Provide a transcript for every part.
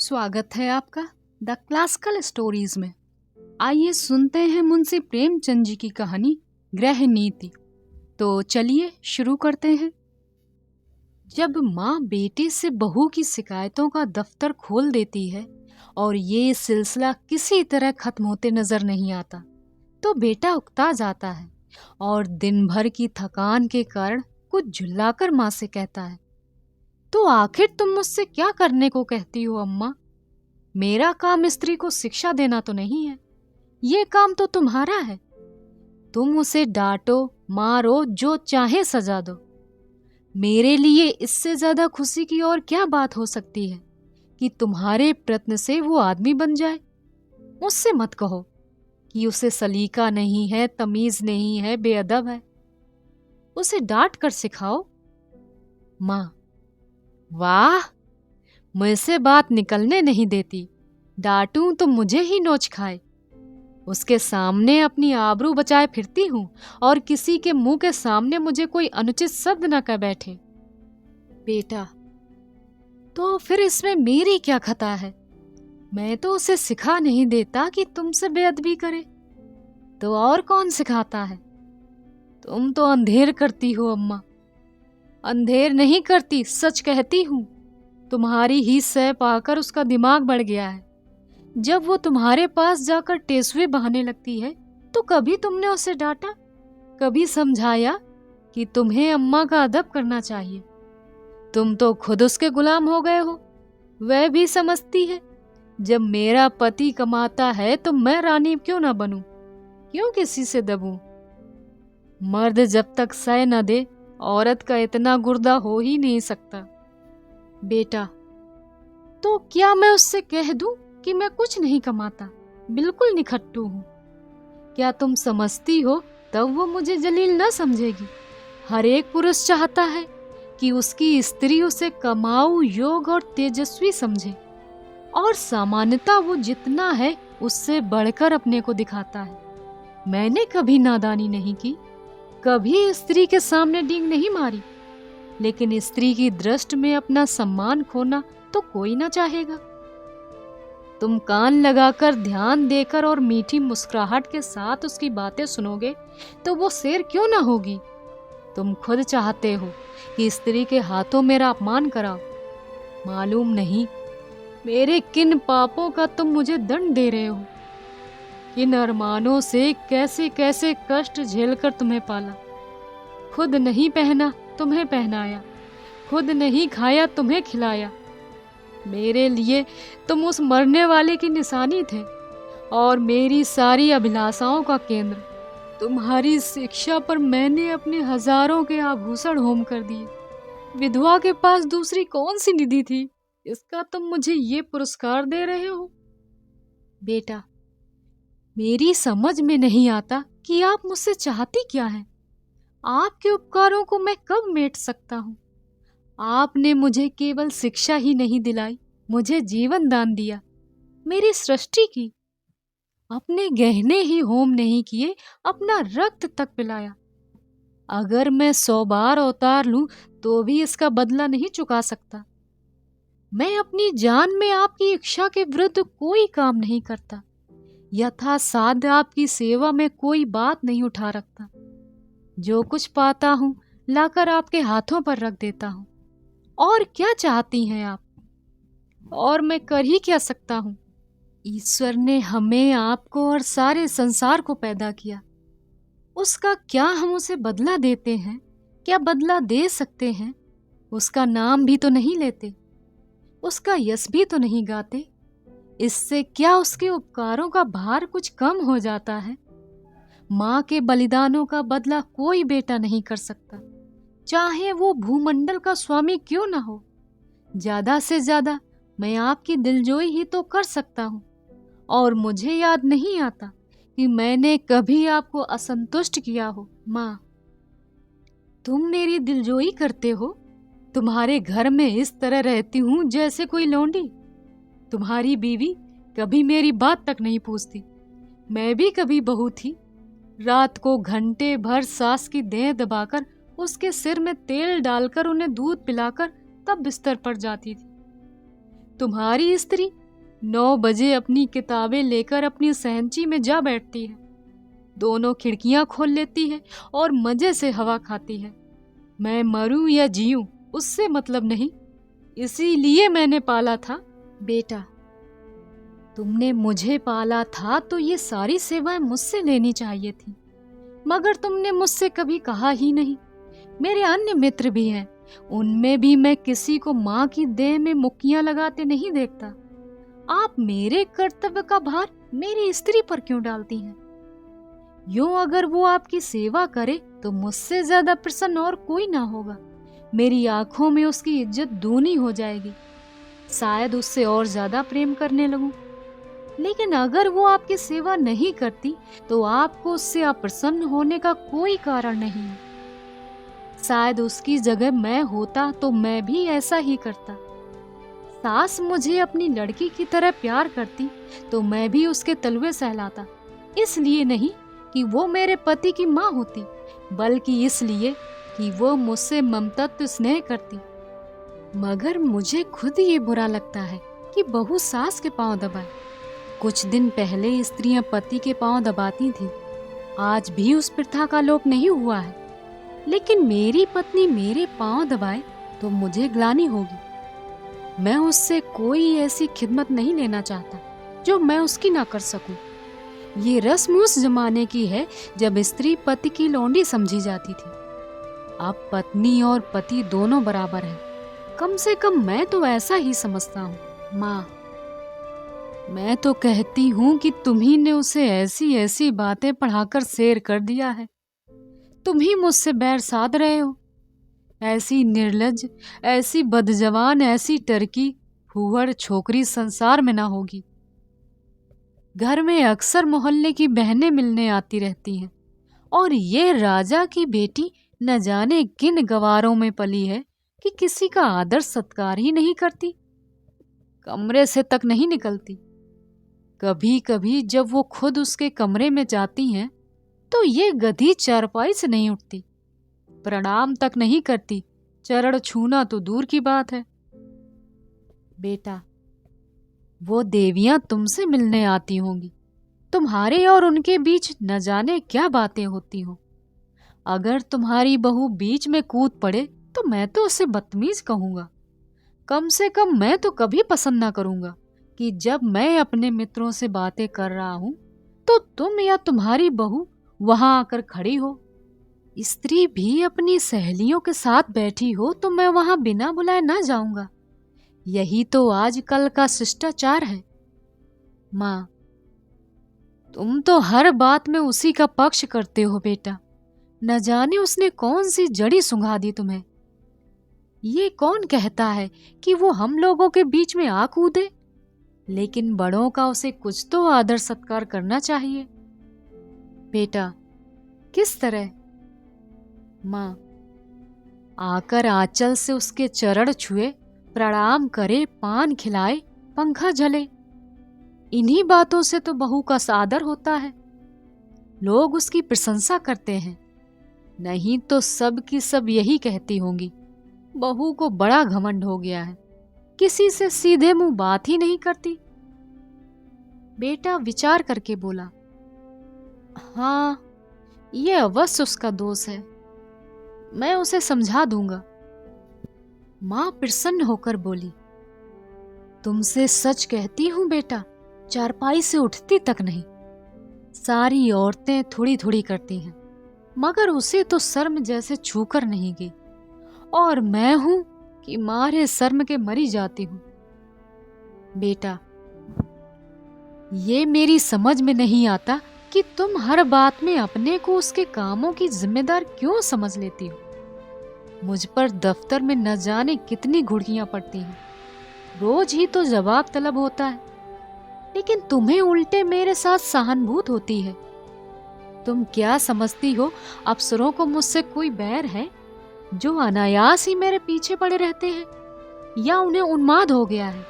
स्वागत है आपका द क्लासिकल स्टोरीज में। आइए सुनते हैं मुंशी प्रेमचंद जी की कहानी गृह नीति। तो चलिए शुरू करते हैं। जब माँ बेटे से बहू की शिकायतों का दफ्तर खोल देती है और ये सिलसिला किसी तरह खत्म होते नजर नहीं आता, तो बेटा उकता जाता है और दिन भर की थकान के कारण कुछ झुल्लाकर माँ से कहता है, तो आखिर तुम मुझसे क्या करने को कहती हो अम्मा? मेरा काम स्त्री को शिक्षा देना तो नहीं है, ये काम तो तुम्हारा है। तुम उसे डांटो, मारो, जो चाहे सजा दो। मेरे लिए इससे ज्यादा खुशी की और क्या बात हो सकती है कि तुम्हारे प्रयत्न से वो आदमी बन जाए। मुझसे मत कहो कि उसे सलीका नहीं है, तमीज नहीं है, बेअदब है। उसे डांट कर सिखाओ। माँ: वाह, मुझसे बात निकलने नहीं देती। डांटूं तो मुझे ही नोच खाए। उसके सामने अपनी आबरू बचाए फिरती हूं और किसी के मुंह के सामने मुझे कोई अनुचित शब्द न कह बैठे। बेटा: तो फिर इसमें मेरी क्या खता है? मैं तो उसे सिखा नहीं देता कि तुमसे बेअदबी करे, तो और कौन सिखाता है? तुम तो अंधेर करती हो अम्मा। अंधेर नहीं करती, सच कहती हूं। तुम्हारी ही सह पाकर उसका दिमाग बढ़ गया है। जब वो तुम्हारे पास जाकर टेसुए बहाने लगती है तो कभी तुमने उसे डांटा, कभी समझाया कि तुम्हें अम्मा का अदब करना चाहिए? तुम तो खुद उसके गुलाम हो गए हो। वह भी समझती है, जब मेरा पति कमाता है तो मैं रानी क्यों ना बनूं, क्यों किसी से दबूं? मर्द जब तक सह न दे, औरत का इतना गुर्दा हो ही नहीं सकता। बेटा: तो क्या मैं उससे कह दूं कि मैं कुछ नहीं कमाता, बिल्कुल निखट्टू हूं? क्या तुम समझती हो तब वो मुझे जलील न समझेगी? हर एक पुरुष चाहता है कि उसकी स्त्री उसे कमाऊ, योग्य और तेजस्वी समझे, और सामान्यतः वो जितना है उससे बढ़कर अपने को दिखाता है। मैंने कभी नादानी नहीं की, कभी स्त्री के सामने डींग नहीं मारी, लेकिन स्त्री की दृष्टि में अपना सम्मान खोना तो कोई ना चाहेगा। तुम कान लगाकर, ध्यान देकर और मीठी मुस्कुराहट के साथ उसकी बातें सुनोगे तो वो शेर क्यों ना होगी? तुम खुद चाहते हो कि स्त्री के हाथों मेरा अपमान कराओ। मालूम नहीं मेरे किन पापों का तुम मुझे दंड दे रहे हो, किन अरमानों से कैसे कैसे कष्ट झेलकर तुम्हें पाला। खुद नहीं पहना, तुम्हें पहनाया। खुद नहीं खाया, तुम्हें खिलाया। मेरे लिए तुम उस मरने वाले की निशानी थे और मेरी सारी अभिलाषाओं का केंद्र। तुम्हारी शिक्षा पर मैंने अपने हजारों के आभूषण होम कर दिए। विधवा के पास दूसरी कौन सी निधि थी, इसका तुम मुझे ये पुरस्कार दे रहे हो? बेटा: मेरी समझ में नहीं आता कि आप मुझसे चाहती क्या है। आपके उपकारों को मैं कब मेट सकता हूँ? आपने मुझे केवल शिक्षा ही नहीं दिलाई, मुझे जीवन दान दिया, मेरी सृष्टि की। अपने गहने ही होम नहीं किए, अपना रक्त तक पिलाया। अगर मैं 100 बार अवतार लूं तो भी इसका बदला नहीं चुका सकता। मैं अपनी जान में आपकी इच्छा के विरुद्ध कोई काम नहीं करता। यथासाध्य आपकी सेवा में कोई बात नहीं उठा रखता। जो कुछ पाता हूँ लाकर आपके हाथों पर रख देता हूँ। और क्या चाहती हैं आप? और मैं कर ही क्या सकता हूँ? ईश्वर ने हमें, आपको और सारे संसार को पैदा किया। उसका क्या हम उसे बदला देते हैं? क्या बदला दे सकते हैं? उसका नाम भी तो नहीं लेते, उसका यश भी तो नहीं गाते। इससे क्या उसके उपकारों का भार कुछ कम हो जाता है? माँ के बलिदानों का बदला कोई बेटा नहीं कर सकता, चाहे वो भूमंडल का स्वामी क्यों ना हो। ज्यादा से ज्यादा मैं आपकी दिलजोई ही तो कर सकता हूँ, और मुझे याद नहीं आता कि मैंने कभी आपको असंतुष्ट किया हो। माँ, तुम मेरी दिलजोई करते हो। तुम्हारे घर में इस तरह रहती हूँ जैसे कोई लौंडी। तुम्हारी बीवी कभी मेरी बात तक नहीं पूछती। मैं भी कभी बहू थी। रात को घंटे भर सास की देह दबाकर, उसके सिर में तेल डालकर, उन्हें दूध पिलाकर तब बिस्तर पर जाती थी। तुम्हारी स्त्री 9 बजे अपनी किताबें लेकर अपनी सहनची में जा बैठती है, दोनों खिड़कियां खोल लेती है और मजे से हवा खाती है। मैं मरूं या जीऊं उससे मतलब नहीं, इसीलिए मैंने पाला था। बेटा, तुमने मुझे पाला था तो ये सारी सेवाएं मुझसे लेनी चाहिए थी, मगर तुमने मुझसे कभी कहा ही नहीं। मेरे अन्य मित्र भी हैं, उनमें भी मैं किसी को माँ की देह में मुक्कियां लगाते नहीं देखता। आप मेरे कर्तव्य का भार मेरी स्त्री पर क्यों डालती हैं? यूं अगर वो आपकी सेवा करे तो मुझसे ज्यादा प्रसन्न और कोई ना होगा। मेरी आंखों में उसकी इज्जत दूनी हो जाएगी, शायद उससे और ज्यादा प्रेम करने लगूं। लेकिन अगर वो आपकी सेवा नहीं करती तो आपको उससे अप्रसन्न होने का कोई कारण नहीं है। शायद उसकी जगह मैं होता तो मैं भी ऐसा ही करता। सास मुझे अपनी लड़की की तरह प्यार करती तो मैं भी उसके तलवे सहलाता, इसलिए नहीं कि वो मेरे पति की माँ होती, बल्कि इसलिए कि वो मुझसे ममता स्नेह करती। मगर मुझे खुद ये बुरा लगता है कि बहू सास के पांव दबाए। कुछ दिन पहले स्त्रियां पति के पांव दबाती थी, आज भी उस प्रथा का लोप नहीं हुआ है। लेकिन मेरी पत्नी मेरे पांव दबाए तो मुझे ग्लानि होगी। मैं उससे कोई ऐसी खिदमत नहीं लेना चाहता जो मैं उसकी ना कर सकूं। ये रस्म उस जमाने की है जब स्त्री पति की लौंडी समझी जाती थी। अब पत्नी और पति दोनों बराबर हैं। कम से कम मैं तो ऐसा ही समझता हूँ। माँ, मैं तो कहती हूँ कि तुम्ही ने उसे ऐसी ऐसी बातें पढ़ाकर शेर कर दिया है। तुम ही मुझसे बैर साध रहे हो। ऐसी निर्लज, ऐसी बदजवान, ऐसी टर्की हुहड़ छोकरी संसार में ना होगी। घर में अक्सर मोहल्ले की बहनें मिलने आती रहती हैं, और ये राजा की बेटी न जाने किन गवारों में पली है कि किसी का आदर सत्कार ही नहीं करती, कमरे से तक नहीं निकलती। कभी कभी जब वो खुद उसके कमरे में जाती हैं तो ये गधी चारपाई से नहीं उठती, प्रणाम तक नहीं करती, चरण छूना तो दूर की बात है। बेटा, वो देवियां तुमसे मिलने आती होंगी, तुम्हारे और उनके बीच न जाने क्या बातें होती हो। अगर तुम्हारी बहू बीच में कूद पड़े तो मैं तो उसे बदतमीज कहूंगा। कम से कम मैं तो कभी पसंद ना करूंगा कि जब मैं अपने मित्रों से बातें कर रहा हूं तो तुम या तुम्हारी बहू वहां आकर खड़ी हो। स्त्री भी अपनी सहेलियों के साथ बैठी हो तो मैं वहां बिना बुलाए ना जाऊंगा। यही तो आजकल का शिष्टाचार है। माँ, तुम तो हर बात में उसी का पक्ष करते हो बेटा। न जाने उसने कौन सी जड़ी सुंघा दी तुम्हें। ये कौन कहता है कि वो हम लोगों के बीच में आ कूदे, लेकिन बड़ों का उसे कुछ तो आदर सत्कार करना चाहिए। बेटा, किस तरह? माँ, आकर आंचल से उसके चरण छुए, प्रणाम करे, पान खिलाए, पंखा झले। इन्हीं बातों से तो बहू का सादर होता है। लोग उसकी प्रशंसा करते हैं, नहीं तो सब की सब यही कहती होंगी, बहू को बड़ा घमंड हो गया है, किसी से सीधे मुंह बात ही नहीं करती। बेटा विचार करके बोला, हाँ, ये अवश्य उसका दोष है, मैं उसे समझा दूंगा। माँ प्रसन्न होकर बोली, तुमसे सच कहती हूं बेटा, चारपाई से उठती तक नहीं। सारी औरतें थोड़ी थोड़ी करती हैं, मगर उसे तो शर्म जैसे छूकर नहीं गई, और मैं हूं कि मारे शर्म के मरी जाती हूं। बेटा, ये मेरी समझ में नहीं आता कि तुम हर बात में अपने को उसके कामों की जिम्मेदार क्यों समझ लेती हो। मुझ पर दफ्तर में न जाने कितनी घुड़कियां पड़ती हैं, रोज ही तो जवाब तलब होता है, लेकिन तुम्हें उल्टे मेरे साथ सहानुभूत होती है। तुम क्या समझती हो अफसरों को मुझसे कोई बैर है, जो अनायास ही मेरे पीछे पड़े रहते हैं, या उन्हें उन्माद हो गया है,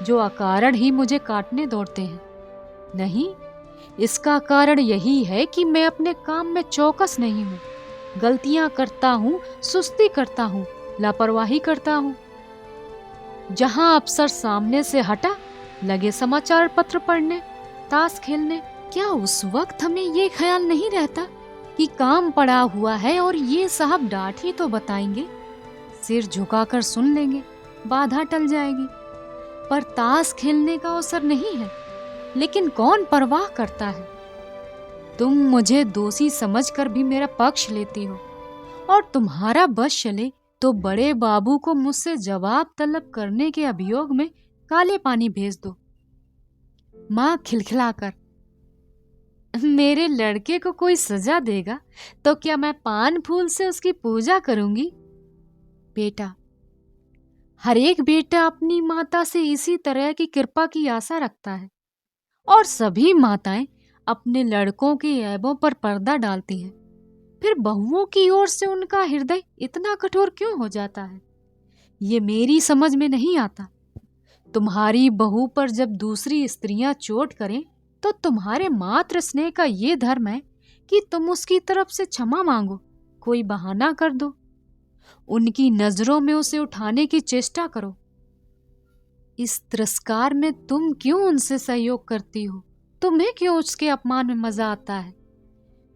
जो अकारण ही मुझे काटने दौड़ते हैं? नहीं, इसका कारण यही है कि मैं अपने काम में चौकस नहीं हूँ, गलतियां करता हूँ, सुस्ती करता हूँ, लापरवाही करता हूँ। जहां अफसर सामने से हटा, लगे समाचार पत्र पढ़ने, ताश खेलने। क्या उस वक्त हमें ये ख्याल नहीं रहता कि काम पड़ा हुआ है और ये साहब डांट ही तो बताएंगे, सिर झुकाकर सुन लेंगे, बाधा टल जाएगी। पर ताश खेलने का अवसर नहीं है, लेकिन कौन परवाह करता है। तुम मुझे दोषी समझकर भी मेरा पक्ष लेती हो, और तुम्हारा बस चले तो बड़े बाबू को मुझसे जवाब तलब करने के अभियोग में काले पानी भेज दो। माँ खिलखिलाकर, मेरे लड़के को कोई सजा देगा तो क्या मैं पान फूल से उसकी पूजा करूंगी? बेटा, हर एक बेटा अपनी माता से इसी तरह की कृपा की आशा रखता है, और सभी माताएं अपने लड़कों के ऐबों पर पर्दा डालती हैं। फिर बहुओं की ओर से उनका हृदय इतना कठोर क्यों हो जाता है, ये मेरी समझ में नहीं आता। तुम्हारी बहू पर जब दूसरी स्त्रियां चोट करें तो तुम्हारे मातृ स्नेह का ये धर्म है कि तुम उसकी तरफ से क्षमा मांगो, कोई बहाना कर दो, उनकी नजरों में उसे उठाने की चेष्टा करो। इस तिरस्कार में तुम क्यों उनसे सहयोग करती हो? तुम्हें क्यों उसके अपमान में मजा आता है?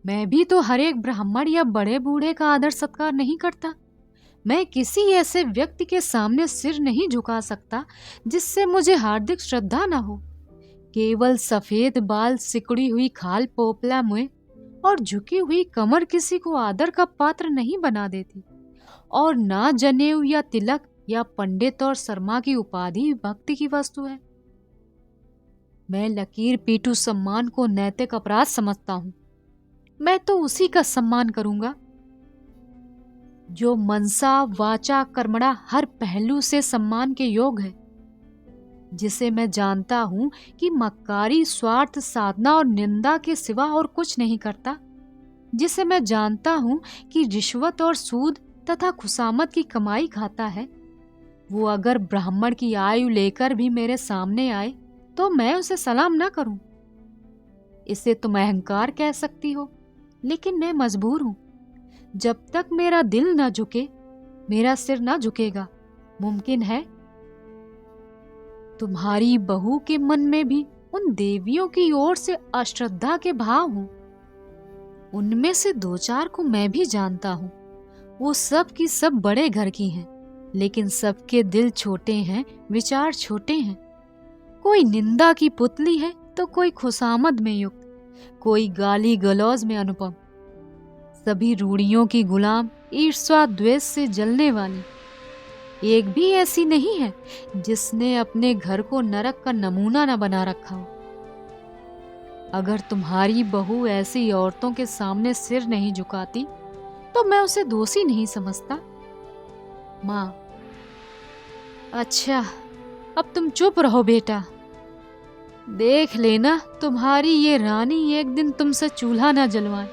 मैं भी तो हर एक ब्राह्मण या बड़े बूढ़े का आदर सत्कार नहीं करता। मैं किसी ऐसे व्यक्ति के सामने सिर नहीं झुका सकता जिससे मुझे हार्दिक श्रद्धा न हो। केवल सफेद बाल, सिकुड़ी हुई खाल, पोपला मुंह और झुकी हुई कमर किसी को आदर का पात्र नहीं बना देती, और ना जनेऊ या तिलक या पंडित और शर्मा की उपाधि भक्ति की वस्तु है। मैं लकीर पीटू सम्मान को नैतिक अपराध समझता हूं। मैं तो उसी का सम्मान करूंगा जो मनसा वाचा कर्मणा हर पहलू से सम्मान के योग है, जिसे मैं जानता हूं कि मक्कारी, स्वार्थ साधना और निंदा के सिवा और कुछ नहीं करता, जिसे मैं जानता हूं कि रिश्वत और सूद तथा खुशामत की कमाई खाता है। वो अगर ब्राह्मण की आयु लेकर भी मेरे सामने आए तो मैं उसे सलाम ना करूं। इसे तुम अहंकार कह सकती हो, लेकिन मैं मजबूर हूं। जब तक मेरा दिल न झुके, मेरा सिर न झुकेगा। मुमकिन है तुम्हारी बहू के मन में भी उन देवियों की ओर से अश्रद्धा के भाव हों। उनमें से दो चार को मैं भी जानता हूं। वो सब की सब बड़े घर की हैं, लेकिन सबके दिल छोटे हैं, विचार छोटे हैं। कोई निंदा की पुतली है तो कोई खुशामद में युक्त, कोई गाली गलौज में अनुपम। सभी रूढ़ियों की गुलाम, ईर्ष्या द्वेष से जलने वाली। एक भी ऐसी नहीं है जिसने अपने घर को नरक का नमूना न बना रखा हो। अगर तुम्हारी बहू ऐसी औरतों के सामने सिर नहीं झुकाती तो मैं उसे दोषी नहीं समझता। माँ, अच्छा, अब तुम चुप रहो बेटा। देख लेना तुम्हारी ये रानी एक दिन तुमसे चूल्हा ना जलवाए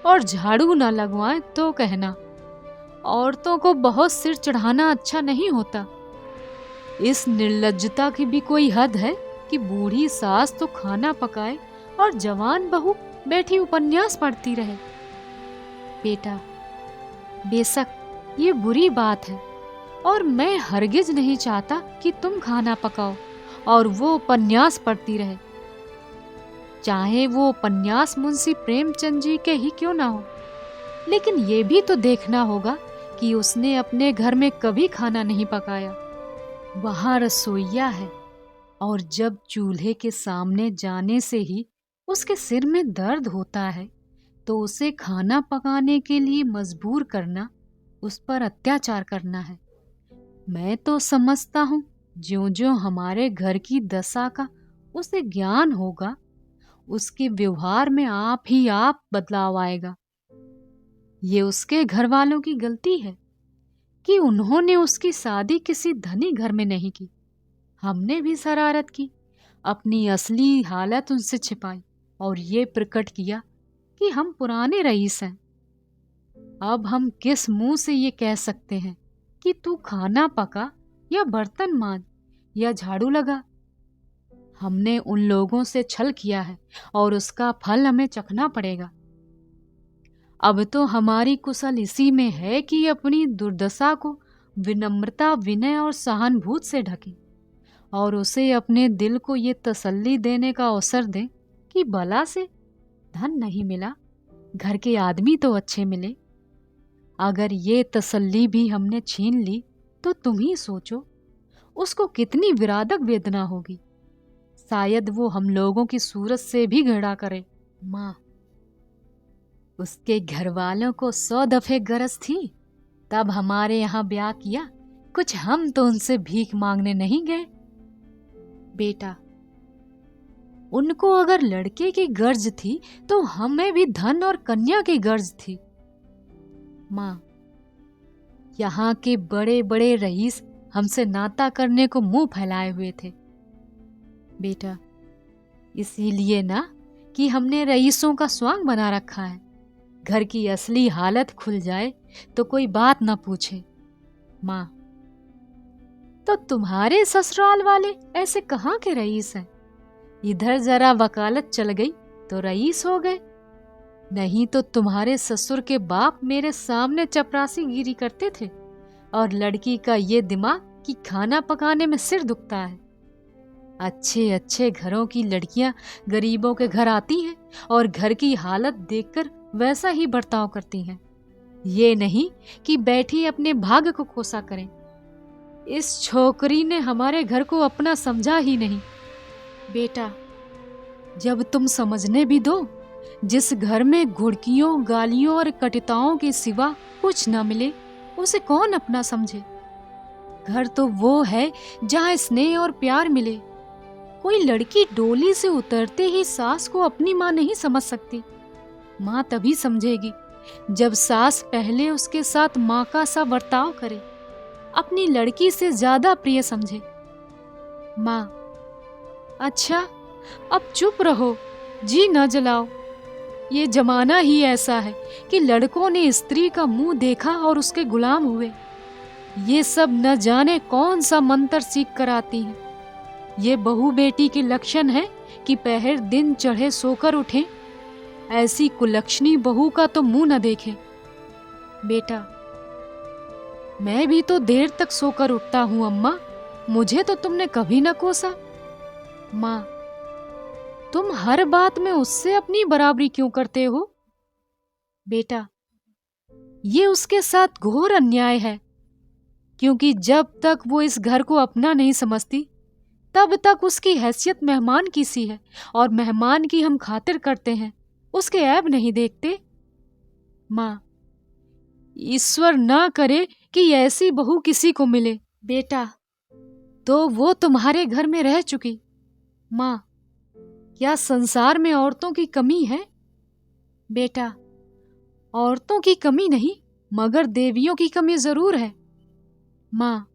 और झाड़ू ना लगवाए तो कहना। औरतों को बहुत सिर चढ़ाना अच्छा नहीं होता। इस निर्लज्जता की भी कोई हद है कि बूढ़ी सास तो खाना पकाए और जवान बहू बैठी उपन्यास पढ़ती रहे। बेटा, बेशक ये बुरी बात है, और मैं हरगिज नहीं चाहता कि तुम खाना पकाओ और वो उपन्यास पढ़ती रहे, चाहे वो उपन्यास मुंशी प्रेमचंद जी के ही क्यों ना हो। लेकिन ये भी तो देखना होगा कि उसने अपने घर में कभी खाना नहीं पकाया। वहां रसोइया है, और जब चूल्हे के सामने जाने से ही उसके सिर में दर्द होता है तो उसे खाना पकाने के लिए मजबूर करना उस पर अत्याचार करना है। मैं तो समझता हूँ ज्यों-ज्यों हमारे घर की दशा का उसे ज्ञान होगा, उसके व्यवहार में आप ही आप बदलाव आएगा। ये उसके घर वालों की गलती है कि उन्होंने उसकी शादी किसी धनी घर में नहीं की। हमने भी शरारत की, अपनी असली हालत उनसे छिपाई और ये प्रकट किया कि हम पुराने रईस हैं। अब हम किस मुंह से ये कह सकते हैं कि तू खाना पका या बर्तन मांज या झाड़ू लगा? हमने उन लोगों से छल किया है और उसका फल हमें चखना पड़ेगा। अब तो हमारी कुशल इसी में है कि अपनी दुर्दशा को विनम्रता, विनय और सहानुभूति से ढके और उसे अपने दिल को ये तसल्ली देने का अवसर दें कि भला से धन नहीं मिला, घर के आदमी तो अच्छे मिले। अगर ये तसल्ली भी हमने छीन ली तो तुम ही सोचो उसको कितनी विरादक वेदना होगी। शायद वो हम लोगों की सूरत से भी घृणा करे। माँ, उसके घर वालों को 100 दफे गरज थी, तब हमारे यहाँ ब्याह किया। कुछ हम तो उनसे भीख मांगने नहीं गए। बेटा, उनको अगर लड़के की गर्ज थी तो हमें भी धन और कन्या की गर्ज थी। माँ, यहाँ के बड़े बड़े रईस हमसे नाता करने को मुंह फैलाए हुए थे। बेटा, इसीलिए ना कि हमने रईसों का स्वांग बना रखा है। घर की असली हालत खुल जाए तो कोई बात ना पूछे। माँ, तो तुम्हारे ससुराल वाले ऐसे कहाँ के रईस हैं? इधर जरा वकालत चल गई तो रईस हो गए। नहीं तो तुम्हारे ससुर के बाप मेरे सामने चपरासी गिरी करते थे, और लड़की का ये दिमाग कि खाना पकाने में सिर दुखता है। अच्छे अच्छे घरों की लड़कियां गरीबों के घर आती हैं और घर की हालत देखकर वैसा ही बर्ताव करती हैं। ये नहीं कि बैठी अपने भाग्य को कोसा करें। इस छोकरी ने हमारे घर को अपना समझा ही नहीं। बेटा, जब तुम समझने भी दो, जिस घर में घुड़कियों, गालियों और कटुताओं के सिवा कुछ न मिले, उसे कौन अपना समझे? घर तो वो है जहाँ स्नेह और प्यार मिले। कोई लड़की डोली से उतरते ही सास को अपनी माँ नहीं समझ सकती। माँ तभी समझेगी जब सास पहले उसके साथ माँ का सा बर्ताव करे, अपनी लड़की से ज्यादा प्रिय समझे। माँ, अच्छा, अब चुप रहो, जी न जलाओ। ये जमाना ही ऐसा है कि लड़कों ने स्त्री का मुंह देखा और उसके गुलाम हुए। ये सब न जाने कौन सा मंत्र सीख कर आती हैं। ये बहू बेटी के लक्षण है कि पहर दिन चढ़े सोकर उठे। ऐसी कुलक्षणी बहू का तो मुंह न देखे। बेटा, मैं भी तो देर तक सोकर उठता हूँ अम्मा, मुझे तो तुमने कभी न कोसा। माँ, तुम हर बात में उससे अपनी बराबरी क्यों करते हो? बेटा, ये उसके साथ घोर अन्याय है, क्योंकि जब तक वो इस घर को अपना नहीं समझती, तब तक उसकी हैसियत मेहमान की सी है, और मेहमान की हम खातिर करते हैं, उसके ऐब नहीं देखते। माँ, ईश्वर ना करे कि ऐसी बहू किसी को मिले। बेटा, तो वो तुम्हारे घर में रह चुकी। माँ, क्या संसार में औरतों की कमी है? बेटा, औरतों की कमी नहीं, मगर देवियों की कमी जरूर है। माँ,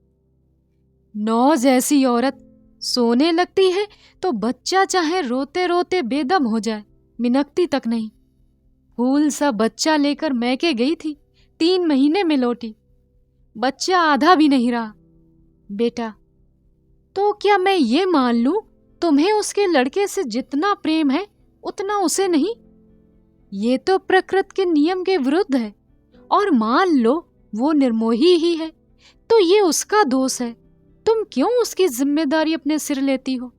नौज ऐसी औरत सोने लगती है तो बच्चा चाहे रोते रोते बेदम हो जाए, मिनकती तक नहीं। फूल सा बच्चा लेकर मैके गई थी, 3 महीने में लौटी, बच्चा आधा भी नहीं रहा। बेटा, तो क्या मैं ये मान लूं तुम्हें उसके लड़के से जितना प्रेम है उतना उसे नहीं? ये तो प्रकृति के नियम के विरुद्ध है। और मान लो वो निर्मोही ही है तो ये उसका दोष है। तुम क्यों उसकी जिम्मेदारी अपने सिर लेती हो?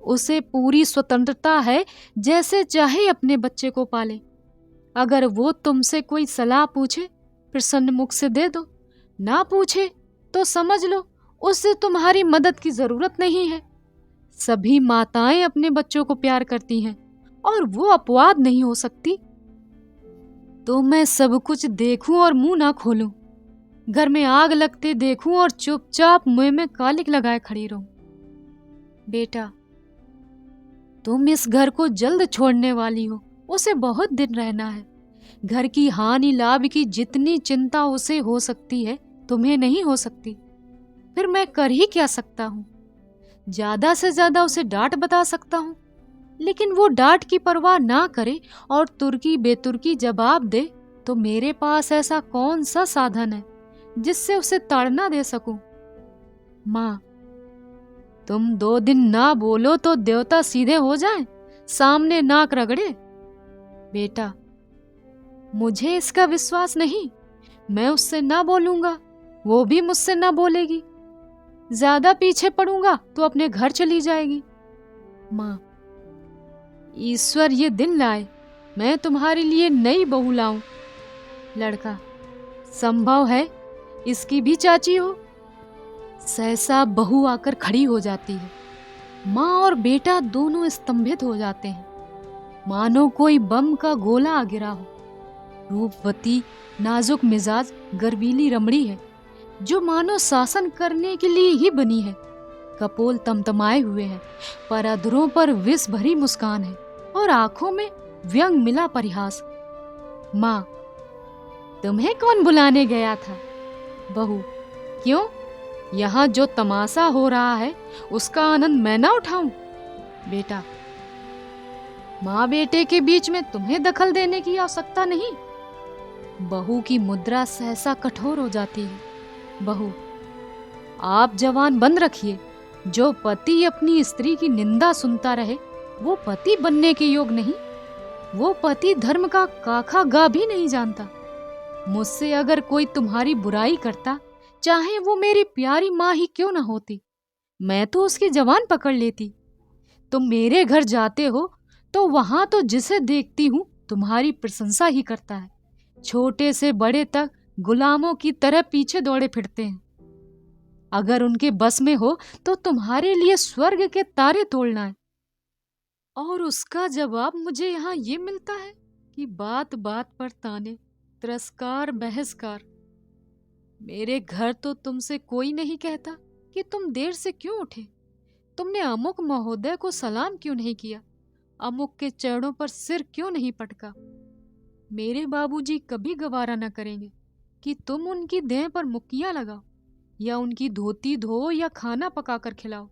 उसे पूरी स्वतंत्रता है, जैसे चाहे अपने बच्चे को पाले। अगर वो तुमसे कोई सलाह पूछे, प्रसन्न मुख से दे दो। ना पूछे तो समझ लो उसे तुम्हारी मदद की जरूरत नहीं है। सभी माताएं अपने बच्चों को प्यार करती हैं और वो अपवाद नहीं हो सकती। तो मैं सब कुछ देखूं और मुंह ना खोलूं, घर में आग लगते देखूं और चुपचाप मुंह में कालिक लगाए खड़ी रहूं? बेटा, तुम इस घर को जल्द छोड़ने वाली हो, उसे बहुत दिन रहना है। घर की हानि लाभ की जितनी चिंता उसे हो सकती है, तुम्हें नहीं हो सकती। फिर मैं कर ही क्या सकता हूँ? ज्यादा से ज्यादा उसे डांट बता सकता हूँ, लेकिन वो डांट की परवाह ना करे और तुर्की बेतुर्की जवाब दे तो मेरे पास ऐसा कौन सा साधन है जिससे उसे ताड़ना दे सकूं? माँ, तुम 2 दिन ना बोलो तो देवता सीधे हो जाएं, सामने नाक रगड़े। बेटा, मुझे इसका विश्वास नहीं, मैं उससे ना बोलूंगा। वो भी मुझसे ना बोलेगी। ज्यादा पीछे पड़ूंगा तो अपने घर चली जाएगी। माँ, ईश्वर ये दिन लाए, मैं तुम्हारे लिए नई बहू लाऊं। लड़का, संभव है इसकी भी चाची हो। सहसा बहू आकर खड़ी हो जाती है। माँ और बेटा दोनों स्तंभित हो जाते हैं, मानो कोई बम का गोला आ गिरा हो। रूपवती, नाजुक मिजाज, गर्वीली रमणी है, जो मानो शासन करने के लिए ही बनी है। कपोल तमतमाए हुए हैं, पर अधरों पर विष भरी मुस्कान है और आंखों में व्यंग मिला परिहास। माँ, तुम्हें कौन बुलाने गया था? बहू, क्यों? यहाँ जो तमाशा हो रहा है उसका आनंद मैं ना उठाऊं? बेटा, माँ बेटे के बीच में तुम्हें दखल देने की आवश्यकता नहीं। बहू की मुद्रा सहसा कठोर हो जाती है। बहू, आप जवान बंद रखिए। जो पति अपनी स्त्री की निंदा सुनता रहे वो पति बनने के योग नहीं। वो पति धर्म का काखा गा भी नहीं जानता। मुझसे अगर कोई तुम्हारी बुराई करता, चाहे वो मेरी प्यारी माँ ही क्यों ना होती, मैं तो उसकी जवान पकड़ लेती। तुम मेरे घर जाते हो तो वहां तो जिसे देखती हूँ तुम्हारी प्रशंसा ही करता है। छोटे से बड़े तक गुलामों की तरह पीछे दौड़े फिरते हैं। अगर उनके बस में हो तो तुम्हारे लिए स्वर्ग के तारे तोड़ना है। और उसका जवाब मुझे यहाँ ये मिलता है कि बात बात पर ताने, तिरस्कार, बहसकार। मेरे घर तो तुमसे कोई नहीं कहता कि तुम देर से क्यों उठे, तुमने अमुक महोदय को सलाम क्यों नहीं किया, अमुक के चरणों पर सिर क्यों नहीं पटका। मेरे बाबूजी कभी गवारा न करेंगे कि तुम उनकी देह पर मुक्कियां लगाओ या उनकी धोती धो या खाना पकाकर खिलाओ।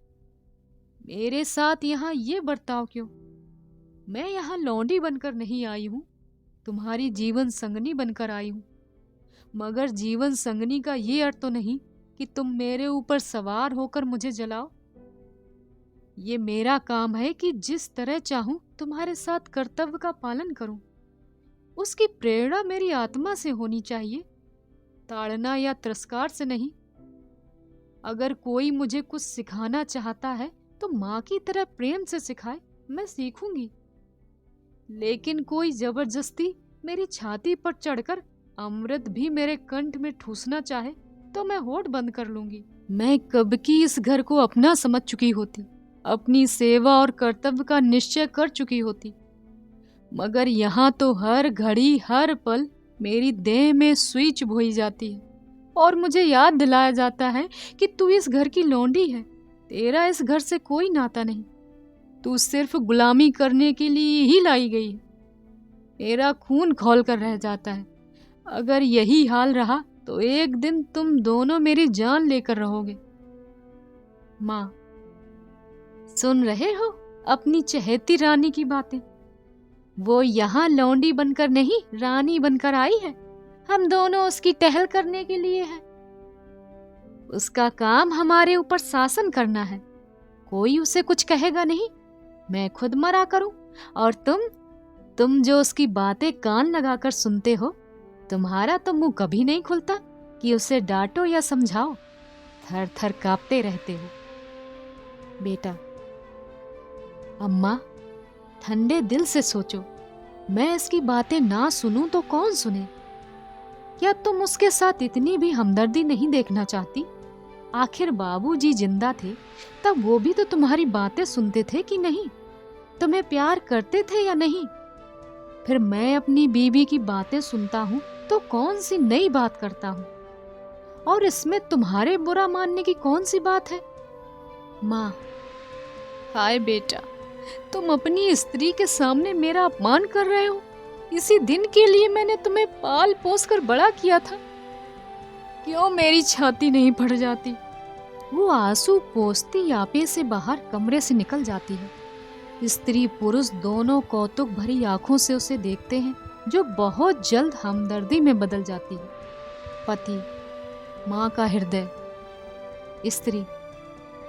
मेरे साथ यहाँ ये बर्ताव क्यों? मैं यहाँ लौंडी बनकर नहीं आई हूँ, तुम्हारी जीवन संगनी बनकर आई हूँ। मगर जीवन संगनी का ये अर्थ तो नहीं कि तुम मेरे ऊपर सवार होकर मुझे जलाओ। ये मेरा काम है कि जिस तरह चाहूं तुम्हारे साथ कर्तव्य का पालन करूं। उसकी प्रेरणा मेरी आत्मा से होनी चाहिए, ताड़ना या तिरस्कार से नहीं। अगर कोई मुझे कुछ सिखाना चाहता है तो माँ की तरह प्रेम से सिखाए, मैं सीखूंगी। लेकिन कोई जबरदस्ती मेरी छाती पर चढ़कर अमृत भी मेरे कंठ में ठूसना चाहे तो मैं होठ बंद कर लूंगी। मैं कब की इस घर को अपना समझ चुकी होती, अपनी सेवा और कर्तव्य का निश्चय कर चुकी होती। मगर यहाँ तो हर घड़ी हर पल मेरी देह में सुई चुभोई जाती है और मुझे याद दिलाया जाता है कि तू इस घर की लौंडी है, तेरा इस घर से कोई नाता नहीं, तू सिर्फ गुलामी करने के लिए ही लाई गई है। मेरा खून खौल कर रह जाता है। अगर यही हाल रहा तो एक दिन तुम दोनों मेरी जान लेकर रहोगे। माँ, सुन रहे हो अपनी चहेती रानी की बातें? वो यहाँ लौंडी बनकर नहीं, रानी बनकर आई है। हम दोनों उसकी टहल करने के लिए हैं। उसका काम हमारे ऊपर शासन करना है। कोई उसे कुछ कहेगा नहीं, मैं खुद मरा करूं। और तुम जो उसकी बातें कान लगाकर सुनते हो, तुम्हारा तो मुंह कभी नहीं खुलता कि उसे डांटो या समझाओ, थर थर कांपते रहते हो। बेटा, अम्मा, ठंडे दिल से सोचो, मैं इसकी बातें ना सुनूं तो कौन सुने? क्या तुम उसके साथ इतनी भी हमदर्दी नहीं देखना चाहती? आखिर बाबूजी जिंदा थे तब वो भी तो तुम्हारी बातें सुनते थे कि नहीं? तुम्हें प्यार करते थे या नहीं? फिर मैं अपनी बीवी की बातें सुनता हूँ तो कौन सी नई बात करता हूँ, और इसमें तुम्हारे बुरा मानने की कौन सी बात है? माँ, हाय बेटा, तुम अपनी स्त्री के सामने मेरा अपमान कर रहे हो। इसी दिन के लिए मैंने तुम्हें पाल पोस कर बड़ा किया था। क्यों मेरी छाती नहीं फट जाती? वो आंसू पोंछती आपे से बाहर कमरे से निकल जाती है। स्त्री पुरुष दोनों कौतुक भरी आंखों से उसे देखते हैं, जो बहुत जल्द हमदर्दी में बदल जाती है। पति, माँ का हृदय। स्त्री,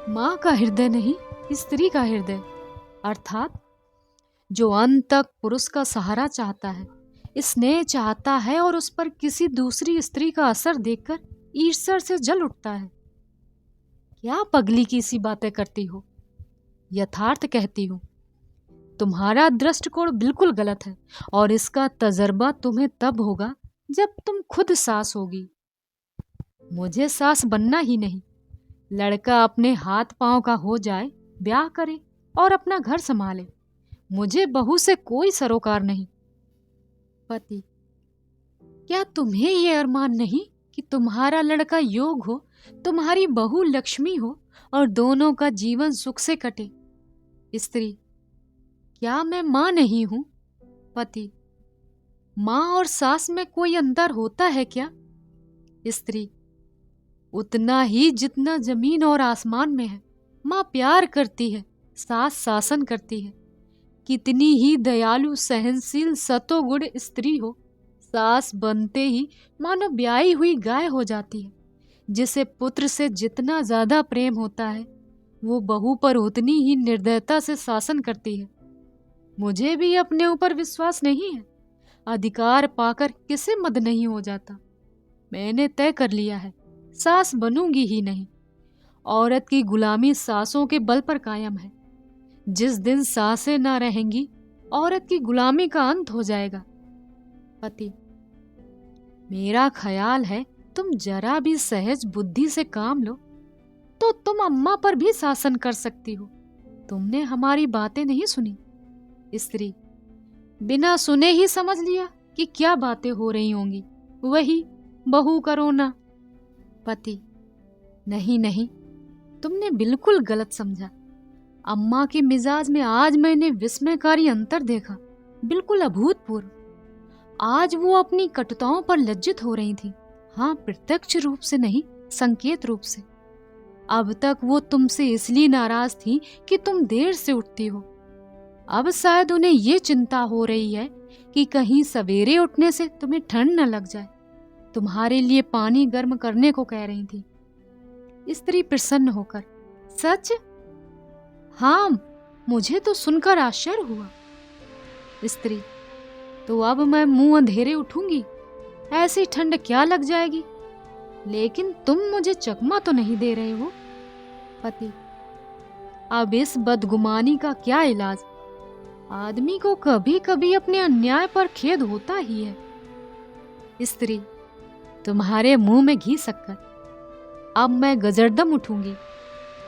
माँ का हृदय नहीं, स्त्री का हृदय। अर्थात जो अंत तक पुरुष का सहारा चाहता है, स्नेह चाहता है और उस पर किसी दूसरी स्त्री का असर देखकर ईर्ष्या से जल उठता है। क्या पगली की सी बातें करती हो? यथार्थ कहती हूँ, तुम्हारा दृष्टिकोण बिल्कुल गलत है और इसका तजर्बा तुम्हें तब होगा जब तुम खुद सास होगी। मुझे सास बनना ही नहीं। लड़का अपने हाथ पांव का हो जाए, ब्याह करे और अपना घर संभाले। मुझे बहू से कोई सरोकार नहीं। पति, क्या तुम्हें ये अरमान नहीं कि तुम्हारा लड़का योग हो, तुम्हारी बहू लक्ष्मी हो और दोनों का जीवन सुख से कटे? स्त्री, क्या मैं मां नहीं हूं? पति, मां और सास में कोई अंतर होता है क्या? स्त्री, उतना ही जितना जमीन और आसमान में है। मां प्यार करती है, सास शासन करती है। कितनी ही दयालु सहनशील सतोगुण स्त्री हो, सास बनते ही मानो ब्याही हुई गाय हो जाती है। जिसे पुत्र से जितना ज्यादा प्रेम होता है, वो बहू पर उतनी ही निर्दयता से शासन करती है। मुझे भी अपने ऊपर विश्वास नहीं है। अधिकार पाकर किसे मद नहीं हो जाता। मैंने तय कर लिया है, सास बनूंगी ही नहीं। औरत की गुलामी सासों के बल पर कायम है। जिस दिन सासें ना रहेंगी, औरत की गुलामी का अंत हो जाएगा। पति, मेरा ख्याल है तुम जरा भी सहज बुद्धि से काम लो तो तुम अम्मा पर भी शासन कर सकती हो। तुमने हमारी बातें नहीं सुनी। स्त्री, बिना सुने ही समझ लिया कि क्या बातें हो रही होंगी। वही बहू करो ना। पति, नहीं नहीं, तुमने बिल्कुल गलत समझा। अम्मा के मिजाज में आज मैंने विस्मयकारी अंतर देखा, बिल्कुल अभूतपूर्व। आज वो अपनी कटुताओं पर लज्जित हो रही थी। हाँ, प्रत्यक्ष रूप से नहीं, संकेत रूप से। अब तक वो तुमसे इसलिए नाराज थी कि तुम देर से उठती हो। अब शायद उन्हें ये चिंता हो रही है कि कहीं सवेरे उठने से तुम्हें ठंड न लग जाए। तुम्हारे लिए पानी गर्म करने को कह रही थी। स्त्री प्रसन्न होकर, सच? हाँ, मुझे तो सुनकर आश्चर्य हुआ। स्त्री, तो अब मैं मुंह अंधेरे उठूंगी? ऐसी ठंड क्या लग जाएगी? लेकिन तुम मुझे चकमा तो नहीं दे रहे हो। पति, अब इस बदगुमानी का क्या इलाज? आदमी को कभी कभी अपने अन्याय पर खेद होता ही है। स्त्री, तुम्हारे मुंह में घी शक्कर। अब मैं गजरदम उठूंगी।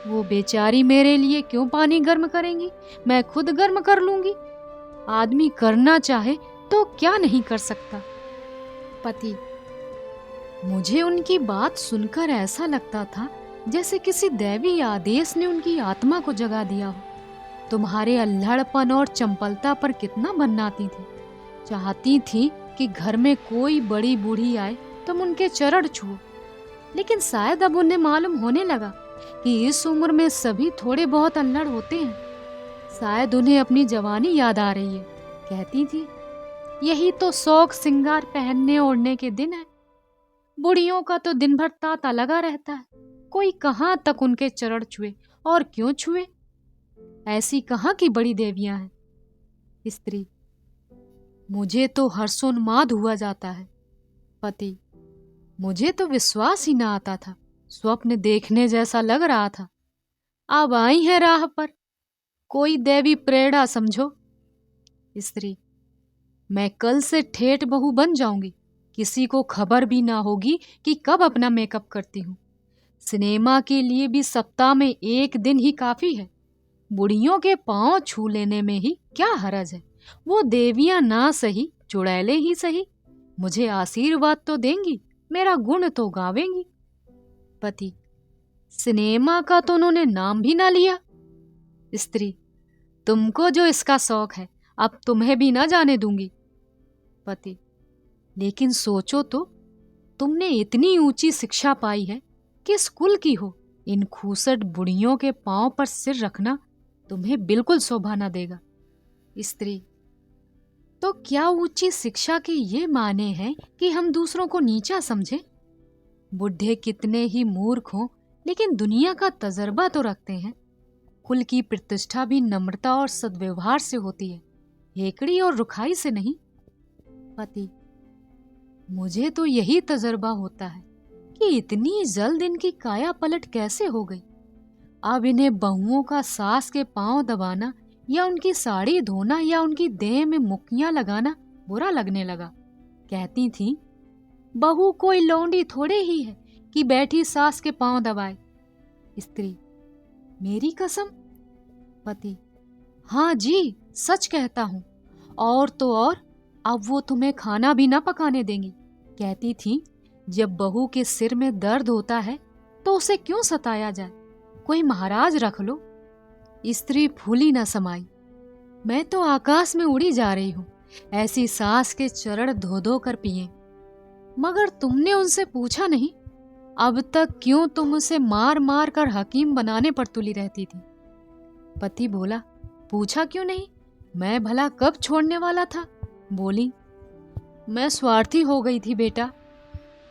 वो बेचारी मेरे लिए क्यों पानी गर्म करेंगी? मैं खुद गर्म कर लूंगी। आदमी करना चाहे तो क्या नहीं कर सकता। पति, मुझे उनकी बात सुनकर ऐसा लगता था जैसे किसी दैवी आदेश ने उनकी आत्मा को जगा दिया हो। तुम्हारे अल्हड़पन और चंपलता पर कितना बनाती थी। चाहती थी कि घर में कोई बड़ी बूढ़ी आए तुम उनके चरण छुओ। लेकिन शायद अब उन्हें मालूम होने लगा कि इस उम्र में सभी थोड़े बहुत अल्हड़ होते हैं। शायद उन्हें अपनी जवानी याद आ रही है। कहती थी, यही तो शौक सिंगार पहनने ओढ़ने के दिन है। बुढ़ियों का तो दिन भर तांता लगा रहता है। कोई कहाँ तक उनके चरण छुए और क्यों छुए? ऐसी कहाँ की बड़ी देवियां हैं। स्त्री, मुझे तो हर्षोन्माद हुआ जाता है। पति, मुझे तो विश्वास ही ना आता था। स्वप्न देखने जैसा लग रहा था। अब आई है राह पर, कोई दैवी प्रेरणा समझो। स्त्री, मैं कल से ठेठ बहू बन जाऊंगी। किसी को खबर भी ना होगी कि कब अपना मेकअप करती हूँ। सिनेमा के लिए भी सप्ताह में एक दिन ही काफी है। बुढ़ियों के पांव छू लेने में ही क्या हरज है? वो देवियां ना सही, चुड़ैले ही सही, मुझे आशीर्वाद तो देंगी, मेरा गुण तो गावेंगी। पति, सिनेमा का तो उन्होंने नाम भी ना लिया। स्त्री, तुमको जो इसका शौक है, अब तुम्हें भी ना जाने दूंगी। पति, लेकिन सोचो तो, तुमने इतनी ऊंची शिक्षा पाई है, किस कुल की हो? इन खूसट बुढ़ियों के पांव पर सिर रखना तुम्हें बिल्कुल शोभा न देगा। स्त्री, तो क्या ऊंची शिक्षा के ये माने हैं कि हम दूसरों को नीचा समझें? बुढ़े कितने ही मूर्ख हों, लेकिन दुनिया का तजर्बा तो रखते हैं। कुल की प्रतिष्ठा भी नम्रता और सद्व्यवहार से होती है, हेकड़ी और रुखाई से नहीं। पति, मुझे तो यही तजर्बा होता है कि इतनी जल्द इनकी काया पलट कैसे हो गई। अब इन्हें बहुओं का सास के पांव दबाना या उनकी साड़ी धोना या उनकी देह में मुक्कियां लगाना बुरा लगने लगा। कहती थी, बहू कोई लौंडी थोड़े ही है कि बैठी सास के पांव दबाए। स्त्री, मेरी कसम। पति, हाँ जी, सच कहता हूँ। और तो और, अब वो तुम्हें खाना भी ना पकाने देंगी। कहती थी, जब बहू के सिर में दर्द होता है तो उसे क्यों सताया जाए, कोई महाराज रख लो। स्त्री फूली न समाई। मैं तो आकाश में उड़ी जा रही हूँ, ऐसी सास के चरण धो धो कर पिए। मगर तुमने उनसे पूछा नहीं, अब तक क्यों तुम उसे मार मार कर हकीम बनाने पर तुली रहती थी। पति बोला, पूछा क्यों नहीं, मैं भला कब छोड़ने वाला था। बोली, मैं स्वार्थी हो गई थी बेटा,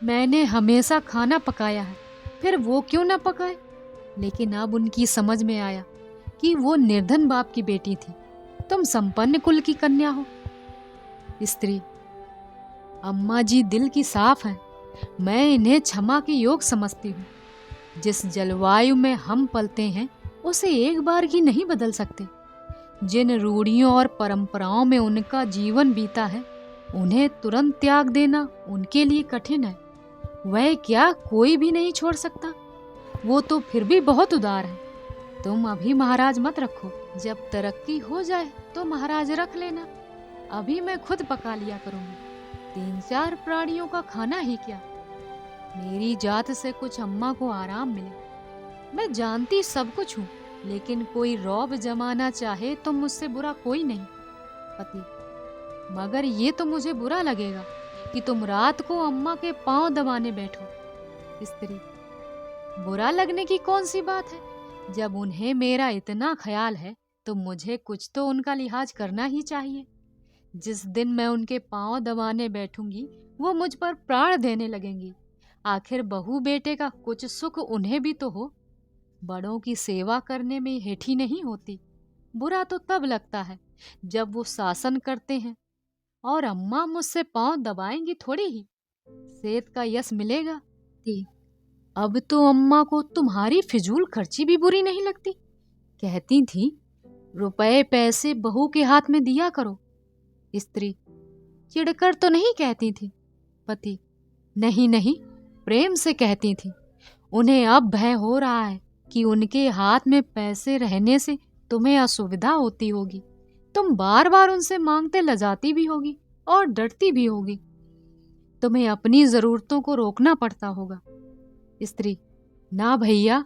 मैंने हमेशा खाना पकाया है, फिर वो क्यों ना पकाए। लेकिन अब उनकी समझ में आया कि वो निर्धन बाप की बेटी थी, तुम संपन्न कुल की कन्या हो। स्त्री, अम्मा जी दिल की साफ हैं, मैं इन्हें क्षमा के योग समझती हूँ। जिस जलवायु में हम पलते हैं उसे एक बार ही नहीं बदल सकते। जिन रूढ़ियों और परंपराओं में उनका जीवन बीता है उन्हें तुरंत त्याग देना उनके लिए कठिन है। वह क्या कोई भी नहीं छोड़ सकता, वो तो फिर भी बहुत उदार है। तुम अभी महाराज मत रखो, जब तरक्की हो जाए तो महाराज रख लेना। अभी मैं खुद पका लिया करूंगी, 3-4 प्राणियों का खाना ही क्या। मेरी जात से कुछ अम्मा को आराम मिले। मैं जानती सब कुछ हूँ, लेकिन कोई रौब जमाना चाहे तो मुझसे बुरा कोई नहीं। पति, मगर ये तो मुझे बुरा लगेगा कि तुम रात को अम्मा के पांव दबाने बैठो। स्त्री, बुरा लगने की कौन सी बात है, जब उन्हें मेरा इतना ख्याल है तो मुझे कुछ तो उनका लिहाज करना ही चाहिए। जिस दिन मैं उनके पांव दबाने बैठूंगी वो मुझ पर प्राण देने लगेंगी। आखिर बहू बेटे का कुछ सुख उन्हें भी तो हो। बड़ों की सेवा करने में हेठी नहीं होती। बुरा तो तब लगता है जब वो शासन करते हैं, और अम्मा मुझसे पांव दबाएंगी थोड़ी ही। सेठ का यश मिलेगा। अब तो अम्मा को तुम्हारी फिजूल खर्ची भी बुरी नहीं लगती। कहती थी, रुपए पैसे बहू के हाथ में दिया करो। स्त्री, चिढ़कर तो नहीं कहती थी। पति, नहीं नहीं, प्रेम से कहती थी। उन्हें अब भय हो रहा है कि उनके हाथ में पैसे रहने से तुम्हें असुविधा होती होगी। तुम बार बार उनसे मांगते लजाती भी होगी और डरती भी होगी। तुम्हें अपनी जरूरतों को रोकना पड़ता होगा। स्त्री, ना भैया,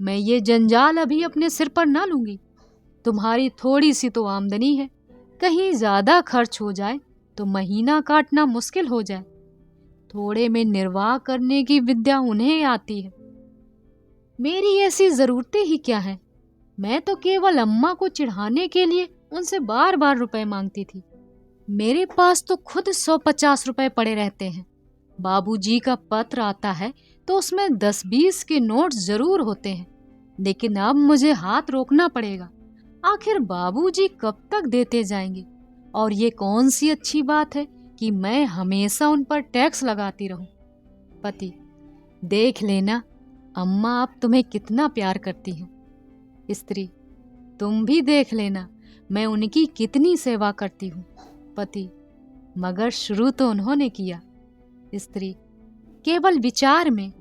मैं ये जंजाल अभी अपने सिर पर ना लूंगी। तुम्हारी थोड़ी सी तो आमदनी है, कहीं ज्यादा खर्च हो जाए तो महीना काटना मुश्किल हो जाए। थोड़े में निर्वाह करने की विद्या उन्हें आती है। मेरी ऐसी जरूरतें ही क्या है। मैं तो केवल अम्मा को चिढ़ाने के लिए उनसे बार बार रुपए मांगती थी। मेरे पास तो खुद 150 रुपए पड़े रहते हैं। बाबूजी का पत्र आता है तो उसमें 10-20 के नोट्स जरूर होते हैं, लेकिन अब मुझे हाथ रोकना पड़ेगा। आखिर बाबूजी कब तक देते जाएंगे। और ये कौन सी अच्छी बात है कि मैं हमेशा उन पर टैक्स लगाती रहूं। पति, देख लेना अम्मा अब तुम्हें कितना प्यार करती हैं। स्त्री, तुम भी देख लेना मैं उनकी कितनी सेवा करती हूँ। पति, मगर शुरू तो उन्होंने किया। स्त्री, केवल विचार में,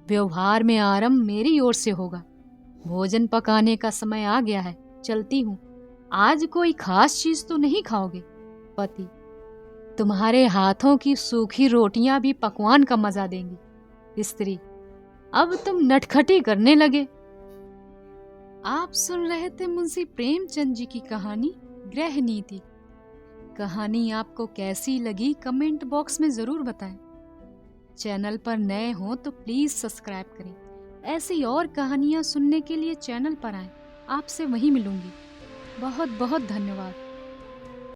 व्यवहार में आरंभ मेरी ओर से होगा। भोजन पकाने का समय आ गया है, चलती हूँ। आज कोई खास चीज तो नहीं खाओगे। पति, तुम्हारे हाथों की सूखी रोटियां भी पकवान का मजा देंगी। स्त्री, अब तुम नटखटी करने लगे। आप सुन रहे थे मुंशी प्रेमचंद जी की कहानी गृह नीति। कहानी आपको कैसी लगी कमेंट बॉक्स में जरूर बताएं। चैनल पर नए हो तो प्लीज सब्सक्राइब करें। ऐसी और कहानियां सुनने के लिए चैनल पर आएं। आपसे वहीं मिलूंगी। बहुत बहुत धन्यवाद।